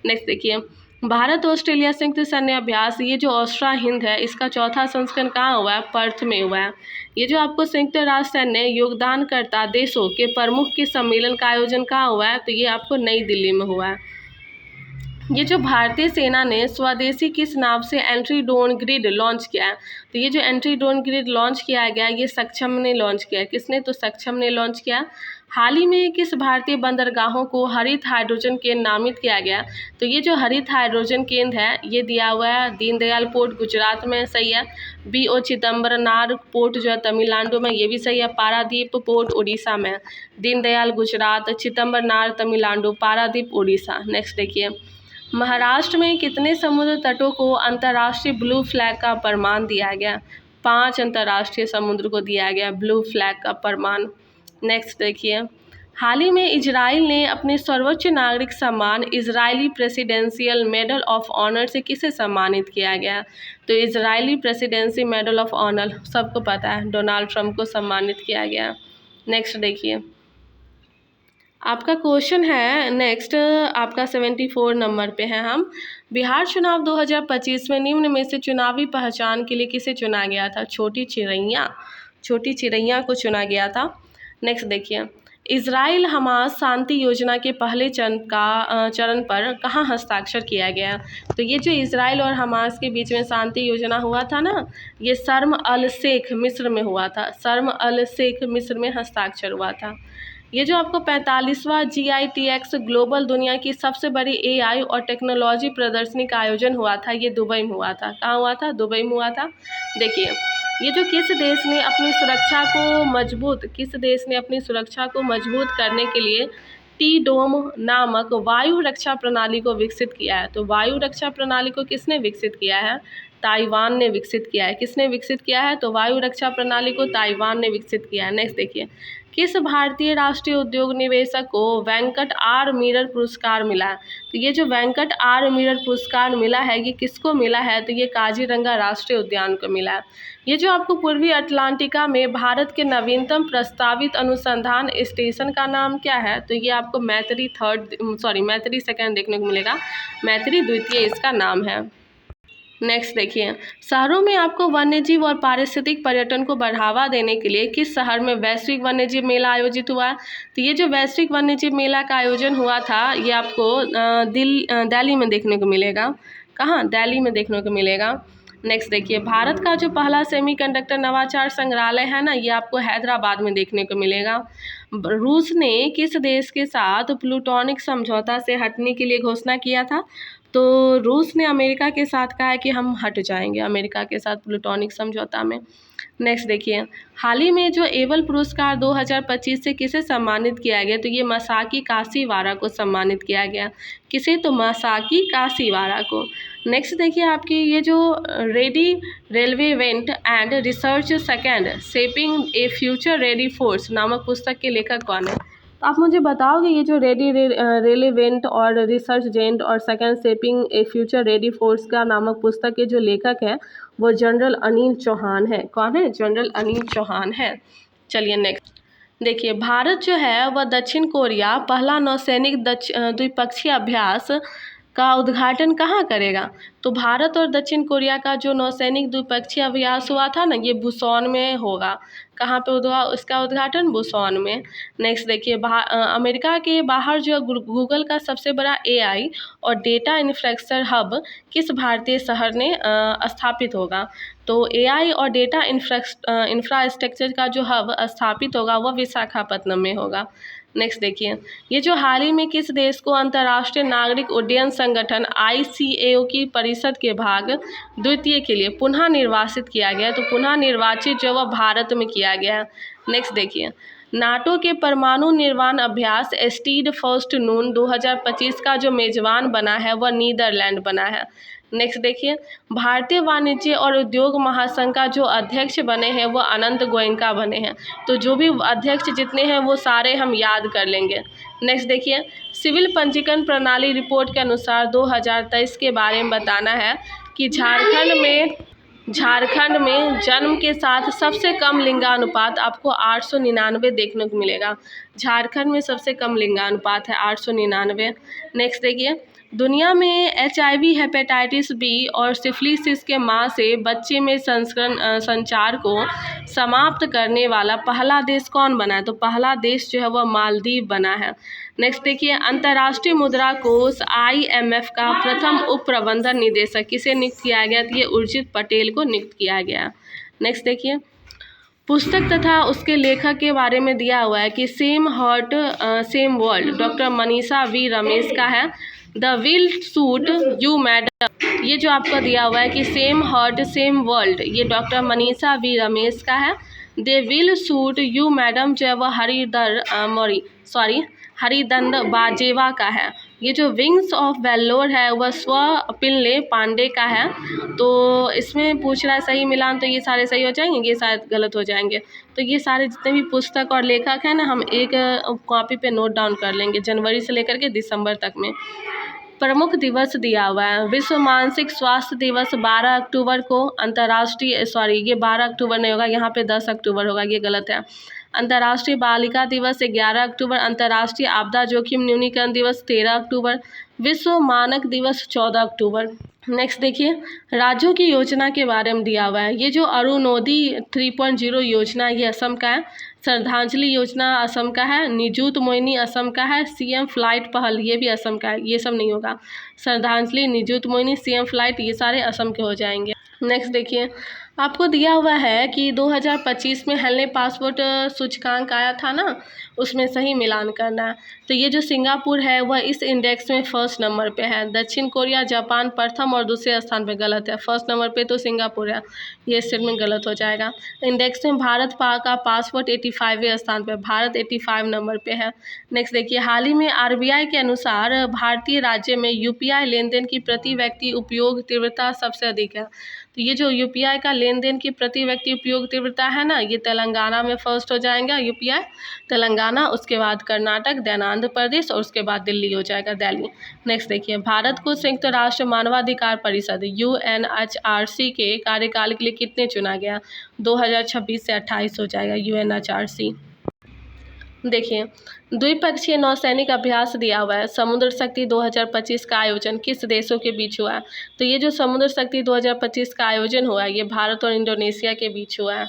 नेक्स्ट देखिए, भारत ऑस्ट्रेलिया संयुक्त सैन्य अभ्यास, ये जो ऑस्ट्रा हिंद है इसका चौथा संस्करण कहाँ हुआ है? पर्थ में हुआ है। ये जो आपको संयुक्त राष्ट्र सैन्य योगदानकर्ता देशों के प्रमुख के सम्मेलन का आयोजन कहाँ हुआ है? तो ये आपको नई दिल्ली में हुआ है। ये जो भारतीय सेना ने स्वदेशी किस नाम से एंट्री ड्रोन ग्रिड लॉन्च किया है? तो ये जो एंट्री ड्रोन ग्रिड लॉन्च किया गया ये सक्षम ने लॉन्च किया है। किसने? तो सक्षम ने लॉन्च किया। हाल ही में किस भारतीय बंदरगाहों को हरित हाइड्रोजन केंद्र नामित किया गया? तो ये जो हरित हाइड्रोजन केंद्र है ये दिया हुआ है दीनदयाल पोर्ट गुजरात में, सही है। BO चिदम्बरनार पोर्ट जो है तमिलनाडु में, ये भी सही है। पारादीप पोर्ट उड़ीसा में, दीनदयाल गुजरात, चिदम्बरनार तमिलनाडु, पारादीप उड़ीसा। नेक्स्ट देखिए, महाराष्ट्र में कितने समुद्र तटों को अंतर्राष्ट्रीय ब्लू फ्लैग का प्रमाण दिया गया? 5 अंतर्राष्ट्रीय समुद्र को दिया गया ब्लू फ्लैग का प्रमाण। नेक्स्ट देखिए, हाल ही में इजराइल ने अपने सर्वोच्च नागरिक सम्मान Israeli presidential medal of honour से किसे सम्मानित किया गया? तो Israeli presidency medal of honour सबको पता है डोनाल्ड ट्रंप को सम्मानित किया गया। नेक्स्ट देखिए, आपका क्वेश्चन है नेक्स्ट, आपका 74 नंबर पे है। हम बिहार चुनाव 2025 में निम्न में से चुनावी पहचान के लिए किसे चुना गया था? छोटी चिड़ैया को चुना गया था। नेक्स्ट देखिए, इजराइल हमास शांति योजना के पहले चरण पर कहाँ हस्ताक्षर किया गया? तो ये जो इजराइल और हमास के बीच में शांति योजना हुआ था ना, ये शर्म अल शेख मिस्र में हुआ था। शर्म अल शेख मिस्र में हस्ताक्षर हुआ था। ये जो आपको 45वां GITX ग्लोबल दुनिया की सबसे बड़ी AI और टेक्नोलॉजी प्रदर्शनी का आयोजन हुआ था, ये दुबई में हुआ था। कहाँ हुआ था? दुबई में हुआ था। देखिए, ये जो किस देश ने अपनी सुरक्षा को मजबूत करने के लिए T-DOME नामक वायु रक्षा प्रणाली को विकसित किया है? तो वायु रक्षा प्रणाली को किसने विकसित किया है? ताइवान ने विकसित किया है। किसने विकसित किया है? तो वायु रक्षा प्रणाली को ताइवान ने विकसित किया है। नेक्स्ट देखिए, किस भारतीय राष्ट्रीय उद्योग निवेशक को वेंकट आर मीरर पुरस्कार मिला है? तो ये जो वेंकट आर मीरर पुरस्कार मिला है ये किसको मिला है? तो ये काजीरंगा राष्ट्रीय उद्यान को मिला है। ये जो आपको पूर्वी अटलांटिका में भारत के नवीनतम प्रस्तावित अनुसंधान स्टेशन का नाम क्या है? तो ये आपको मैत्री सेकेंड देखने को मिलेगा। मैत्री द्वितीय इसका नाम है। नेक्स्ट देखिए, शहरों में आपको वन्यजीव और पारिस्थितिक पर्यटन को बढ़ावा देने के लिए किस शहर में वैश्विक वन्यजीव मेला आयोजित हुआ है? तो ये जो वैश्विक वन्यजीव मेला का आयोजन हुआ था ये आपको दिल्ली में देखने को मिलेगा। कहाँ? दिल्ली में देखने को मिलेगा। नेक्स्ट देखिए, भारत का जो पहला सेमीकंडक्टर नवाचार संग्रहालय है ना, ये आपको हैदराबाद में देखने को मिलेगा। रूस ने किस देश के साथ प्लूटोनिक समझौता से हटने के लिए घोषणा किया था? तो रूस ने अमेरिका के साथ कहा है कि हम हट जाएंगे अमेरिका के साथ प्लूटोनिक समझौता में। नेक्स्ट देखिए, हाल ही में जो एबल पुरस्कार 2025 से किसे सम्मानित किया गया? तो ये मसाकी काशीवारा को सम्मानित किया गया। किसे? तो मसाकी काशीवारा को। नेक्स्ट देखिए, आपकी ये जो ready relevant and research second shaping a future ready force नामक पुस्तक के लेखक कौन है? तो आप मुझे बताओगे ये जो रेलीवेंट और रिसर्च जेंट और second shaping a future ready force का नामक पुस्तक के जो लेखक है वो जनरल अनिल चौहान है। कौन है? जनरल अनिल चौहान है। चलिए नेक्स्ट देखिए, भारत जो है वह दक्षिण कोरिया पहला नौसैनिक द्विपक्षीय अभ्यास का उद्घाटन कहाँ करेगा? तो भारत और दक्षिण कोरिया का जो नौसैनिक द्विपक्षीय अभ्यास हुआ था ना ये बुसान में होगा। कहाँ पे होगा इसका उद्घाटन? बुसान में। नेक्स्ट देखिए, अमेरिका के बाहर जो गूगल का सबसे बड़ा AI और डेटा इंफ्रास्ट्रक्चर हब किस भारतीय शहर ने स्थापित होगा? तो AI और डेटा इंफ्रास्ट्रक्चर का जो हब स्थापित होगा वह विशाखापत्तनम में होगा। नेक्स्ट देखिए, ये जो हाल ही में किस देश को अंतर्राष्ट्रीय नागरिक उड्डयन संगठन ICAO की परिषद के भाग द्वितीय के लिए पुनः निर्वासित किया गया? तो पुनः निर्वाचित जो वह भारत में किया गया है। नेक्स्ट देखिए, नाटो के परमाणु निर्वाण अभ्यास स्टीड फर्स्ट नून 2025 का जो मेजबान बना है वह नीदरलैंड बना है। नेक्स्ट देखिए, भारतीय वाणिज्य और उद्योग महासंघ का जो अध्यक्ष बने हैं वो अनंत गोयनका बने हैं। तो जो भी अध्यक्ष जितने हैं वो सारे हम याद कर लेंगे। नेक्स्ट देखिए, सिविल पंजीकरण प्रणाली रिपोर्ट के अनुसार 2023 के बारे में बताना है कि झारखंड में जन्म के साथ सबसे कम लिंगानुपात आपको 899 देखने को मिलेगा। झारखंड में सबसे कम लिंगानुपात है 899। नेक्स्ट देखिए, दुनिया में HIV, हेपेटाइटिस बी और सिफिलिसिस के मां से बच्चे में संचार को समाप्त करने वाला पहला देश कौन बना है? तो पहला देश जो है वह मालदीव बना है। नेक्स्ट देखिए, अंतर्राष्ट्रीय मुद्रा कोष IMF का प्रथम उप प्रबंधन निदेशक किसे नियुक्त किया गया? तो ये उर्जित पटेल को नियुक्त किया गया। नेक्स्ट देखिए, पुस्तक तथा उसके लेखक के बारे में दिया हुआ है कि same heart same world doctor Manisha V Ramesh का है। The will suit you madam, ये जो आपको दिया हुआ है कि सेम हार्ट सेम वर्ल्ड, ये डॉक्टर मनीषा V रमेश का है। They will suit you madam जो है वह हरिदंड बाजेवा का है। ये जो विंग्स ऑफ वेल्लोर है वह स्वपिल्ले पांडे का है। तो इसमें पूछ रहा है सही मिलान, तो ये सारे सही हो जाएंगे, ये शायद गलत हो जाएंगे। तो ये सारे जितने भी पुस्तक और लेखक हैं ना, हम एक कॉपी पे नोट डाउन कर लेंगे। जनवरी से लेकर के दिसंबर तक में प्रमुख दिवस दिया हुआ है। विश्व मानसिक स्वास्थ्य दिवस 12 अक्टूबर को, अंतर्राष्ट्रीय ये 12 अक्टूबर नहीं होगा, यहाँ पे 10 अक्टूबर होगा, ये गलत है। अंतर्राष्ट्रीय बालिका दिवस 11 अक्टूबर, अंतर्राष्ट्रीय आपदा जोखिम न्यूनीकरण दिवस 13 अक्टूबर, विश्व मानक दिवस 14 अक्टूबर। नेक्स्ट देखिए, राज्यों की योजना के बारे में दिया हुआ है। ये जो अरुणोदय 3.0 योजना, ये असम का है। श्रद्धांजलि योजना असम का है। निजुत मोहिनी असम का है। CM फ्लाइट पहल, ये भी असम का है, ये सब नहीं होगा। श्रद्धांजलि, निजुत मोहिनी, CM फ्लाइट, ये सारे असम के हो जाएंगे। नेक्स्ट देखिए, आपको दिया हुआ है कि 2025 में हेनले पासपोर्ट सूचकांक आया था ना, उसमें सही मिलान करना है। तो ये जो सिंगापुर है वह इस इंडेक्स में फर्स्ट नंबर पे है। दक्षिण कोरिया, जापान प्रथम और दूसरे स्थान पे, गलत है। फर्स्ट नंबर पे तो सिंगापुर है, ये स्टेटमेंट गलत हो जाएगा। इंडेक्स में भारत का पासपोर्ट 85वें स्थान पे, भारत 85 नंबर पे है। नेक्स्ट देखिए, हाल ही में RBI के अनुसार भारतीय राज्य में UPI लेन देन की प्रति व्यक्ति उपयोग तीव्रता सबसे अधिक है। तो ये जो UPI का लेन देन की प्रति व्यक्ति उपयोग तीव्रता है ना, ये तेलंगाना में फर्स्ट हो जाएगा UPI, तेलंगाना, उसके बाद कर्नाटक, देन आंध्र प्रदेश और उसके बाद दिल्ली हो जाएगा, दिल्ली। नेक्स्ट देखिए, भारत को संयुक्त राष्ट्र मानवाधिकार परिषद UNHRC के कार्यकाल के लिए कितने चुना गया? 2026 से 28 हो जाएगा UNHRC। देखिए, द्विपक्षीय नौसैनिक अभ्यास दिया हुआ है। समुद्र शक्ति 2025 का आयोजन किस देशों के बीच हुआ है? तो ये जो समुद्र शक्ति 2025 का आयोजन हुआ है, ये भारत और इंडोनेशिया के बीच हुआ है।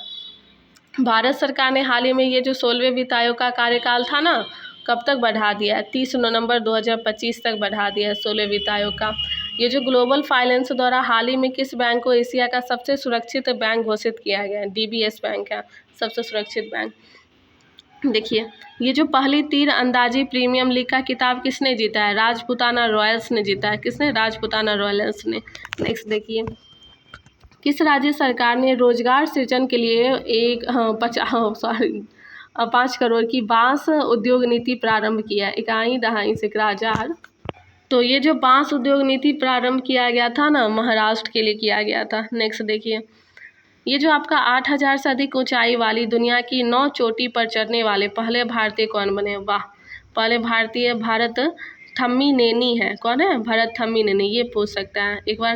भारत सरकार ने हाल ही में ये जो 16वें वित्त आयोग का कार्यकाल था ना, कब तक बढ़ा दिया है? 30 नवंबर 2025 तक बढ़ा दिया है 16वें वित्त आयोग का। ये जो ग्लोबल फाइनेंस द्वारा हाल ही में किस बैंक को एशिया का सबसे सुरक्षित बैंक घोषित किया गया है? DBS बैंक है सबसे सुरक्षित बैंक। देखिए, ये जो पहली तीर अंदाजी प्रीमियम लीग का किताब किसने जीता है? राजपूताना रॉयल्स ने जीता है। किसने? राजपूताना रॉयल्स ने। नेक्स्ट देखिए, किस राज्य सरकार ने रोजगार सृजन के लिए 5 करोड़ की बांस उद्योग नीति प्रारंभ किया है? इकाई दहाई से हजार। तो ये जो बांस उद्योग नीति प्रारंभ किया गया था ना, महाराष्ट्र के लिए किया गया था। नेक्स्ट देखिए, ये जो आपका 8000 से अधिक ऊंचाई वाली दुनिया की 9 चोटी पर चढ़ने वाले पहले भारतीय कौन बने? वाह, पहले भारतीय भरत थम्मीनेनी है। कौन है? भरत थम्मीनेनी। ये पूछ सकता है। एक बार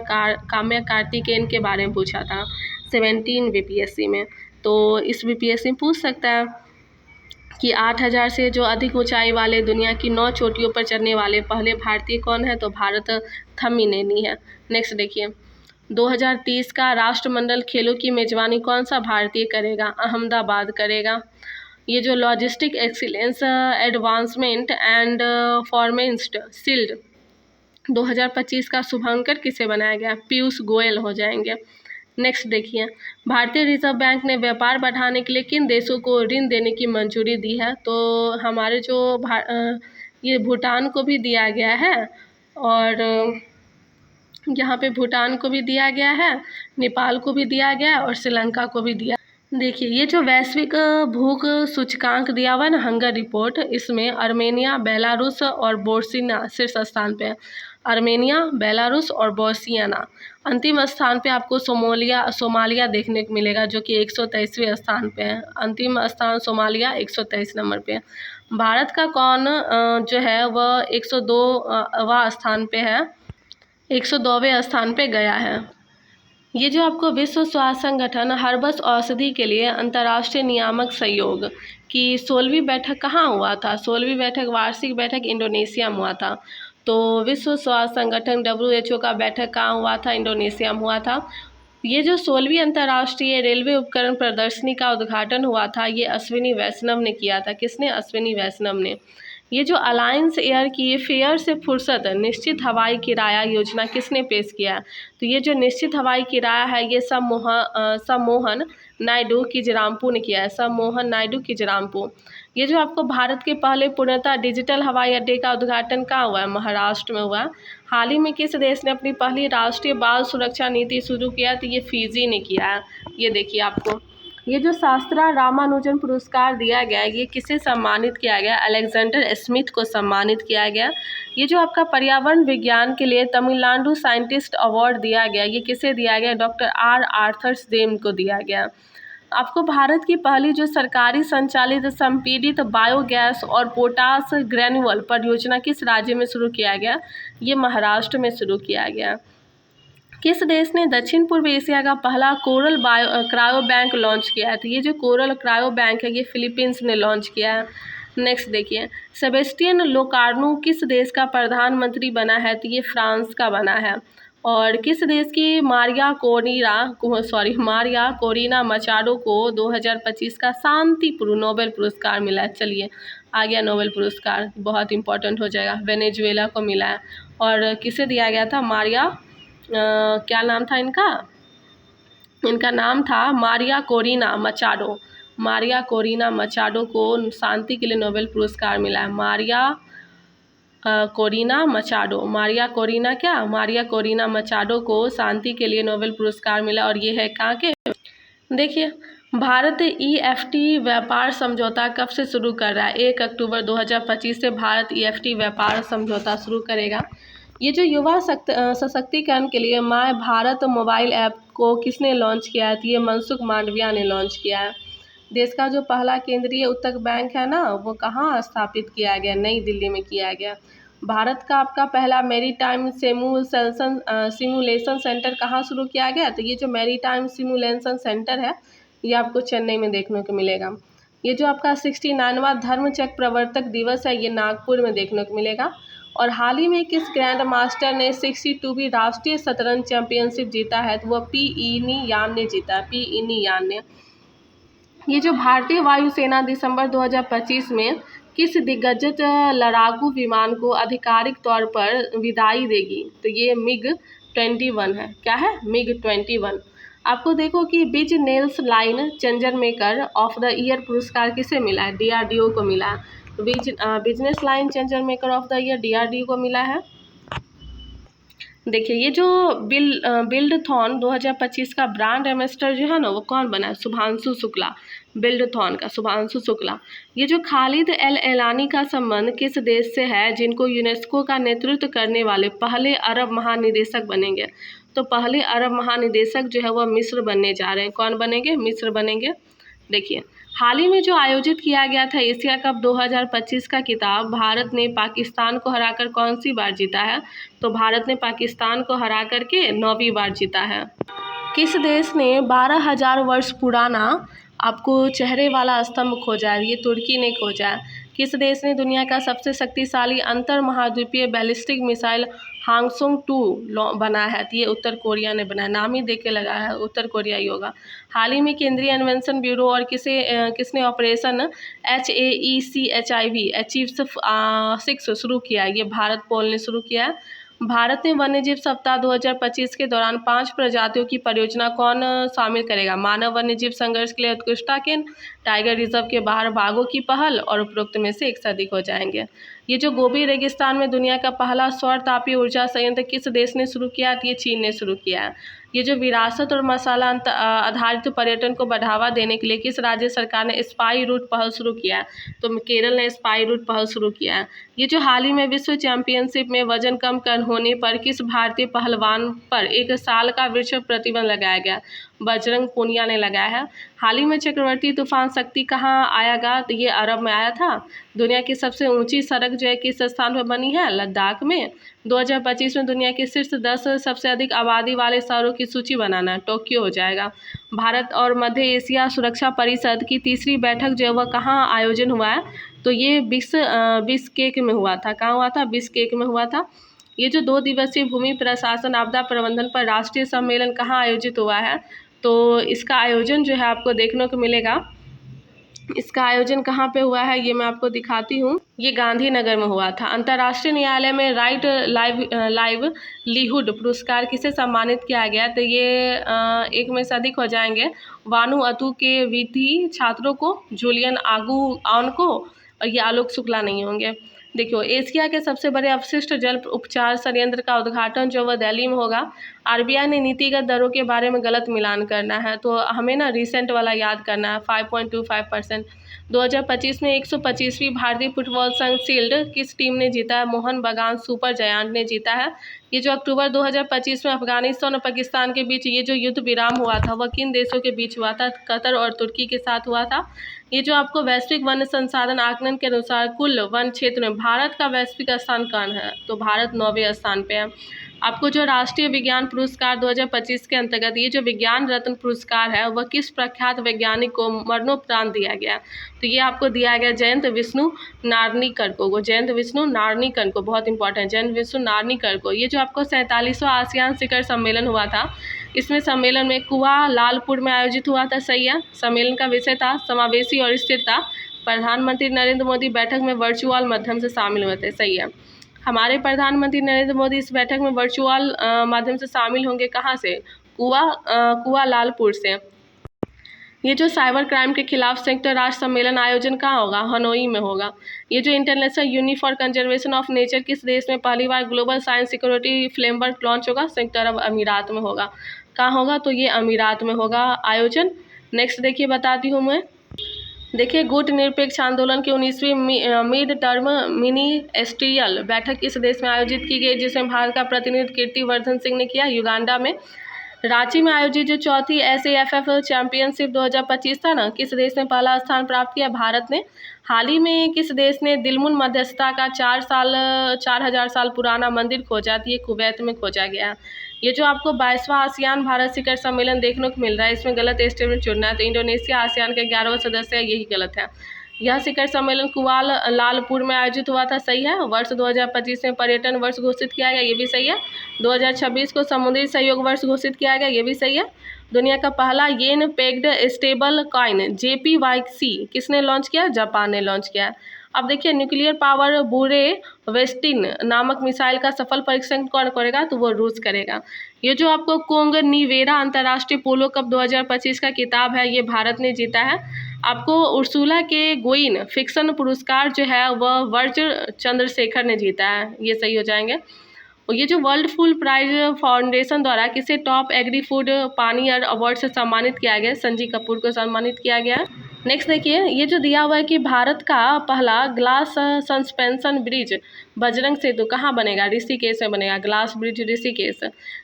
काम्या कार्तिकेयन के बारे में पूछा था 17 BPSC में, तो इस BPSC में पूछ सकता है कि 8000 से जो अधिक ऊंचाई वाले दुनिया की 9 चोटियों पर चढ़ने वाले पहले भारतीय कौन है? तो भरत थम्मीनेनी है। नेक्स्ट देखिए, 2030 का राष्ट्रमंडल खेलों की मेजबानी कौन सा भारतीय करेगा? अहमदाबाद करेगा। ये जो logistic excellence advancement and performance shield 2025 का शुभांकर किसे बनाया गया? पीयूष गोयल हो जाएंगे। नेक्स्ट देखिए, भारतीय रिजर्व बैंक ने व्यापार बढ़ाने के लिए किन देशों को ऋण देने की मंजूरी दी है? तो हमारे जो ये भूटान को भी दिया गया है, और यहाँ पे भूटान को भी दिया गया है, नेपाल को भी दिया गया है और श्रीलंका को भी दिया। देखिए, ये जो वैश्विक भूख सूचकांक दिया हुआ है ना, हंगर रिपोर्ट, इसमें अर्मेनिया, बेलारूस और बोस्निया शीर्ष स्थान पे है। आर्मेनिया, बेलारूस और बोस्निया। अंतिम स्थान पे आपको सोमालिया देखने को मिलेगा, जो कि 123वें स्थान पे है। अंतिम स्थान सोमालिया 123 नंबर पे। भारत का कौन जो है वह 102वां स्थान पे है, 102वें स्थान पे गया है। ये जो आपको विश्व स्वास्थ्य संगठन हर्बस औषधि के लिए अंतर्राष्ट्रीय नियामक सहयोग की 16वीं बैठक कहाँ हुआ था? 16वीं बैठक, वार्षिक बैठक इंडोनेशिया में हुआ था। तो विश्व स्वास्थ्य संगठन WHO का बैठक कहाँ हुआ था? इंडोनेशिया में हुआ था। ये जो 16वीं अंतर्राष्ट्रीय रेलवे उपकरण प्रदर्शनी का उद्घाटन हुआ था, ये अश्विनी वैष्णव ने किया था। किसने? अश्विनी वैष्णव ने। ये जो अलायंस एयर की फेयर से फुर्सत निश्चित हवाई किराया योजना किसने पेश किया? तो ये जो निश्चित हवाई किराया है, ये सम्मोहन नायडू किजरामपू ने किया है। सम्मोहन नायडू किजरामपू। ये जो आपको भारत के पहले पूर्णतः डिजिटल हवाई अड्डे का उद्घाटन कहाँ हुआ है? महाराष्ट्र में हुआ। हाल ही में किस देश ने अपनी पहली राष्ट्रीय बाल सुरक्षा नीति शुरू किया? तो ये फिजी ने किया है। ये देखिए आपको ये जो शास्त्रा रामानुजन पुरस्कार दिया गया, ये किसे सम्मानित किया गया? अलेक्जेंडर स्मिथ को सम्मानित किया गया। ये जो आपका पर्यावरण विज्ञान के लिए तमिलनाडु साइंटिस्ट अवार्ड दिया गया, ये किसे दिया गया? डॉक्टर आर आर्थर्स देम को दिया गया। आपको भारत की पहली जो सरकारी संचालित संपीड़ित बायोगैस और पोटास ग्रैन्युअल परियोजना किस राज्य में शुरू किया गया? ये महाराष्ट्र में शुरू किया गया। किस देश ने दक्षिण पूर्व एशिया का पहला कोरल क्रायो बैंक लॉन्च किया है? तो ये जो कोरल क्रायो बैंक है, ये फिलीपींस ने लॉन्च किया है। नेक्स्ट देखिए, सेबेस्टियन लोकार्नो किस देश का प्रधानमंत्री बना है? तो ये फ्रांस का बना है। और किस देश की मारिया कोरिना मचाडो को 2025 का शांति नोबेल पुरस्कार मिला है? चलिए आ गया नोबेल पुरस्कार, बहुत इंपॉर्टेंट हो जाएगा। वेनेजुएला को मिला है। और किसे दिया गया था? क्या नाम था इनका? इनका नाम था Maria Corina Machado. Maria Corina Machado को शांति के लिए नोबेल पुरस्कार मिला है। Corina Machado. Maria Corina Machado को शांति के लिए नोबेल पुरस्कार मिला। और ये है कहाँ के? देखिए, भारत EFT व्यापार समझौता कब से शुरू कर रहा है? 1 अक्टूबर 2025 से भारत EFT व्यापार समझौता शुरू करेगा। ये जो युवा सशक्तिकरण के लिए माय भारत मोबाइल ऐप को किसने लॉन्च किया है? तो ये मनसुख मांडविया ने लॉन्च किया है। देश का जो पहला केंद्रीय उत्तक बैंक है ना, वो कहाँ स्थापित किया गया? नई दिल्ली में किया गया। भारत का आपका पहला मैरीटाइम सिमुलेशन सेंटर कहाँ शुरू किया गया? तो ये जो मैरीटाइम सिमुलेशन सेंटर है, ये आपको चेन्नई में देखने को मिलेगा। ये जो आपका 69वां धर्मचक्र प्रवर्तक दिवस है, ये नागपुर में देखने को मिलेगा। और हाल ही में किस ग्रैंड मास्टर ने 62वीं राष्ट्रीय शतरंज चैंपियनशिप जीता है? तो वह पी यान ने जीता। यान ने। ये जो भारतीय वायुसेना दिसंबर 2025 में किस दिग्गज लड़ाकू विमान को आधिकारिक तौर पर विदाई देगी? तो ये MiG-21 है। क्या है? MiG-21। आपको देखो कि business line changer maker of the year पुरस्कार किसे मिला है? DRDO को मिला है। Business line changer maker of the year DRDO को मिला है। देखिए, ये जो बिल्डथॉन 2025 का ब्रांड एम्बेसडर जो है ना, वो कौन बना है? शुभांशु शुक्ला। बिल्डथॉन का शुभांशु शुक्ला। ये जो खालिद एल एलानी का संबंध किस देश से है, जिनको यूनेस्को का नेतृत्व करने वाले पहले अरब महानिदेशक बनेंगे? तो पहले अरब महानिदेशक जो है वह मिस्र बनने जा रहे हैं। कौन बनेंगे? मिस्र बनेंगे। देखिए, हाल ही में जो आयोजित किया गया था एशिया कप 2025 का खिताब भारत ने पाकिस्तान को हराकर कौन सी बार जीता है? तो भारत ने पाकिस्तान को हरा करके 9वीं बार जीता है। किस देश ने 12,000 वर्ष पुराना आपको चेहरे वाला स्तंभ खोजा है? ये तुर्की ने खोजा है। किस देश ने दुनिया का सबसे शक्तिशाली अंतर महाद्वीपीय बैलिस्टिक मिसाइल हांगसोंग 2 बना है? तो ये उत्तर कोरिया ने बनाया। नाम ही देख के लगा है उत्तर कोरिया ही होगा। हाल ही में केंद्रीय अन्वेषण ब्यूरो और किसने ऑपरेशन HAECHIV अचीव्स 6 शुरू किया है? ये भारत पोल ने शुरू किया है। भारत ने वन्यजीव सप्ताह 2025 के दौरान 5 प्रजातियों की परियोजना कौन शामिल करेगा? मानव वन्यजीव संघर्ष के लिए उत्कृष्टता केंद्र, टाइगर रिजर्व के बाहर बाघों की पहल और उपरोक्त में से एक से अधिक हो जाएंगे। ये जो गोबी रेगिस्तान में दुनिया का पहला सौर तापीय ऊर्जा संयंत्र किस देश ने शुरू किया? तो ये चीन ने शुरू किया है। ये जो विरासत और मसाला आधारित पर्यटन को बढ़ावा देने के लिए किस राज्य सरकार ने स्पाई रूट पहल शुरू किया है? तो केरल ने स्पाई रूट पहल शुरू किया है। ये जो हाल ही में विश्व चैंपियनशिप में वजन कम कर होने पर किस भारतीय पहलवान पर 1 साल का विश्व प्रतिबंध लगाया गया? बजरंग पूनिया ने लगाया है। हाल ही में चक्रवाती तूफान शक्ति कहाँ आयागा? तो ये अरब में आया था। दुनिया की सबसे ऊंची सड़क जो है किस स्थान पर बनी है? लद्दाख में। 2025 में दुनिया के शीर्ष 10 सबसे अधिक आबादी वाले शहरों की सूची बनाना टोक्यो हो जाएगा। भारत और मध्य एशिया सुरक्षा परिषद की तीसरी बैठक जो है वह कहाँ आयोजन हुआ है? तो ये बिश्केक में हुआ था। कहाँ हुआ था? बिश्केक में हुआ था। ये जो 2 दिवसीय भूमि प्रशासन आपदा प्रबंधन पर राष्ट्रीय सम्मेलन कहाँ आयोजित हुआ है? तो इसका आयोजन जो है आपको देखने को मिलेगा। इसका आयोजन कहाँ पे हुआ है ये मैं आपको दिखाती हूँ। ये गांधीनगर में हुआ था। अंतर्राष्ट्रीय न्यायालय में राइट लाइवलीहुड पुरस्कार किसे सम्मानित किया गया? तो ये एक में से अधिक हो जाएंगे। वानुअतु के विधि छात्रों को, जूलियन आगुआन को, और ये आलोक शुक्ला नहीं होंगे। देखियो, एशिया के सबसे बड़े अपशिष्ट जल उपचार संयंत्र का उद्घाटन जो वह दिल्ली में होगा। आरबीआई ने नीतिगत दरों के बारे में गलत मिलान करना है, तो हमें ना रिसेंट वाला याद करना है, 5.25%। 2025 में 125वीं भारतीय फुटबॉल संघ शील्ड किस टीम ने जीता है? मोहन बगान सुपर जायंट ने जीता है। ये जो अक्टूबर 2025 में अफगानिस्तान और पाकिस्तान के बीच ये जो युद्ध विराम हुआ था वह किन देशों के बीच हुआ था? कतर और तुर्की के साथ हुआ था। ये जो आपको वैश्विक वन संसाधन आकलन के अनुसार कुल वन क्षेत्र में भारत का वैश्विक स्थान कौन है? तो भारत 9वें स्थान पे है। आपको जो राष्ट्रीय विज्ञान पुरस्कार 2025 के अंतर्गत ये जो विज्ञान रत्न पुरस्कार है वह किस प्रख्यात वैज्ञानिक को मरणोपरांत दिया गया? तो ये आपको दिया गया जयंत विष्णु नार्लिकर को। जयंत विष्णु नार्लिकर को, बहुत इंपॉर्टेंट, जयंत विष्णु नार्लिकर को। ये जो आपको 47वां आसियान शिखर सम्मेलन हुआ था, इसमें सम्मेलन में कुआलालंपुर में आयोजित हुआ था। सही है। सम्मेलन का विषय था समावेशी और स्थिरता। प्रधानमंत्री नरेंद्र मोदी बैठक में वर्चुअल माध्यम से शामिल हुए थे। सही है। हमारे प्रधानमंत्री नरेंद्र मोदी इस बैठक में वर्चुअल माध्यम से शामिल होंगे। कहाँ से? कुआलालंपुर से। ये जो साइबर क्राइम के खिलाफ संयुक्त राष्ट्र सम्मेलन आयोजन कहाँ होगा? हनोई में होगा। ये जो international unit for conservation of nature किस देश में पहली बार global science security framework launch होगा? संयुक्त अरब अमीरात में होगा। कहाँ होगा? तो ये अमीरात में होगा आयोजन। नेक्स्ट देखिए, बताती हूँ मैं। देखिए, गुट निरपेक्ष आंदोलन की 19वीं मिड टर्म मिनिस्ट्रियल बैठक किस देश में आयोजित की गई, जिसमें भारत का प्रतिनिधित्व कीर्तिवर्धन सिंह ने किया? युगांडा में। रांची में आयोजित जो चौथी SAFF चैंपियनशिप 2025 था ना, किस देश ने पहला स्थान प्राप्त किया? भारत ने। हाल ही में किस देश ने दिलमुन मध्यस्थता का 4,000 साल पुराना मंदिर खोजा? ये कुवैत में खोजा गया। ये जो आपको 22वां आसियान भारत शिखर सम्मेलन देखने को मिल रहा है, इसमें गलत स्टेटमेंट चुनना है। तो इंडोनेशिया आसियान का 11वां सदस्य है, यही गलत है। यह शिखर सम्मेलन कुआलालंपुर में आयोजित हुआ था। सही है। वर्ष 2025 में पर्यटन वर्ष घोषित किया गया, ये भी सही है। 2026 को समुद्री सहयोग वर्ष घोषित किया गया, ये भी सही है। दुनिया का पहला येन पेग्ड स्टेबल कॉइन JPYC किसने लॉन्च किया? जापान ने लॉन्च किया। अब देखिए, न्यूक्लियर पावर बुरे वेस्टिन नामक मिसाइल का सफल परीक्षण कौन करेगा? तो वो रूस करेगा। ये जो आपको कुंग निवेरा अंतर्राष्ट्रीय पोलो कप 2025 का किताब है, ये भारत ने जीता है। आपको उर्सुला के गोइन फिक्शन पुरस्कार जो है वह वर्ज चंद्रशेखर ने जीता है, ये सही हो जाएंगे। और ये जो वर्ल्ड फूड प्राइज फाउंडेशन द्वारा किसे टॉप एग्री फूड पानियर अवार्ड से सम्मानित किया गया? संजीव कपूर को सम्मानित किया गया। नेक्स्ट देखिए, ये जो दिया हुआ है कि भारत का पहला ग्लास सस्पेंशन ब्रिज बजरंग सेतु कहाँ बनेगा? ऋषिकेश में बनेगा। Glass bridge Rishikesh.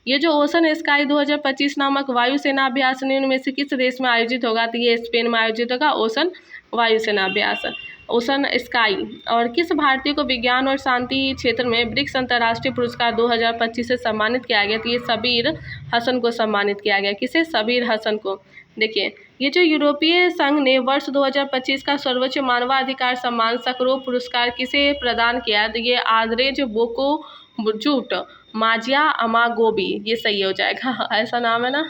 ये जो ओशन स्काई 2025 नामक वायुसेना अभ्यास निम्न में से किस देश में आयोजित होगा? तो ये स्पेन में आयोजित होगा ओशन वायुसेना अभ्यास, ओशन स्काई। और किस भारतीय को विज्ञान और शांति क्षेत्र में ब्रिक्स अंतर्राष्ट्रीय पुरस्कार 2025 से सम्मानित किया गया? तो ये सबीर हसन को सम्मानित किया गया। किसे? सबीर हसन को। देखिए, ये जो यूरोपीय संघ ने वर्ष 2025 का सर्वोच्च मानवाधिकार सम्मान सखरोव पुरस्कार किसे प्रदान किया? तो ये आद्रेज बोकोजुट माजिया अमागोबी, ये सही हो जाएगा। ऐसा नाम है ना,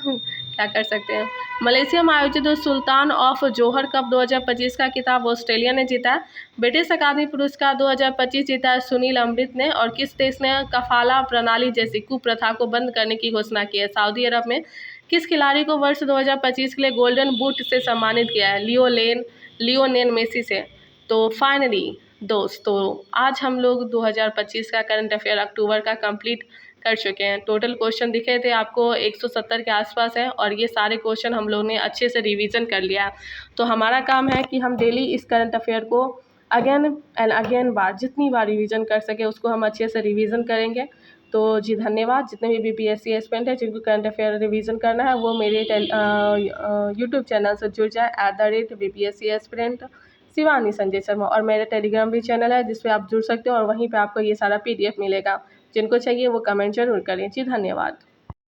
क्या कर सकते हैं। मलेशिया में आयोजित सुल्तान ऑफ जोहर कप 2025 का खिताब ऑस्ट्रेलिया ने जीता है। ब्रिटिश अकादमी पुरस्कार 2025 जीता है सुनील अमृत ने। और किस देश ने कफाला प्रणाली जैसी कुप्रथा को बंद करने की घोषणा की है? सऊदी अरब में। किस खिलाड़ी को वर्ष 2025 के लिए गोल्डन बूट से सम्मानित किया है? लियोनेल मेसी से। तो फाइनली दोस्तों आज हम लोग 2025 का करंट अफेयर अक्टूबर का कंप्लीट कर चुके हैं। टोटल क्वेश्चन दिखे थे आपको 170 के आसपास है और ये सारे क्वेश्चन हम लोग ने अच्छे से रिवीजन कर लिया। तो हमारा काम है कि हम डेली इस करंट अफेयर को अगेन एंड अगेन बार जितनी बार रिवीजन कर सके उसको हम अच्छे से रिवीजन करेंगे। तो जी धन्यवाद। जितने भी बीपीएससी एस्पिरेंट है जिनको करंट अफेयर रिवीजन करना है वो मेरे यूट्यूब चैनल से जुड़ जाए @BPSC एस्पिरेंट शिवानी संजय शर्मा। और मेरा टेलीग्राम भी चैनल है जिस पे आप जुड़ सकते हो और वहीं पे आपको ये सारा PDF मिलेगा। जिनको चाहिए वो कमेंट जरूर करें। जी धन्यवाद।